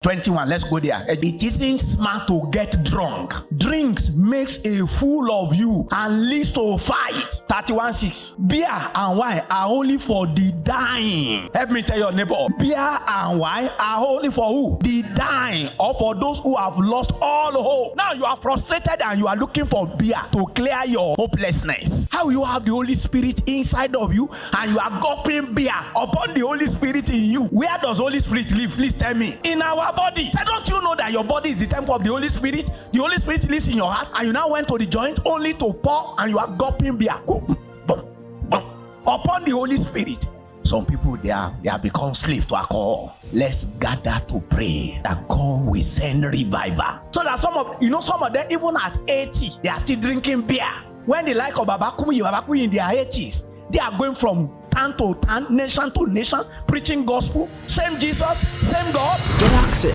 21, let's go there. It isn't smart to get drunk. Drinks makes a fool of you and leads to fight. 31:6. Beer and wine are only for the dying. Help me tell your neighbor. Beer and wine are only for who? The dying, or for those who have lost all hope. Now you are frustrated and you are looking for beer to clear your hopelessness. How you have the Holy Spirit inside of you and you are gulping beer upon the Holy Spirit in you? Where does Holy Spirit live? Please tell me. In our body. So don't you know that your body is the temple of the Holy Spirit? The Holy Spirit lives in your heart, and you now went to the joint only to pour, and you are gulping beer. Go, boom, boom, upon the Holy Spirit. Some people, they have become slaves to alcohol. Let's gather to pray that God will send revival. So that some of them, even at 80, they are still drinking beer. When the like of Babakuyi in their 80s, they are going from town to town, nation to nation, preaching gospel. Same Jesus, same God. Get access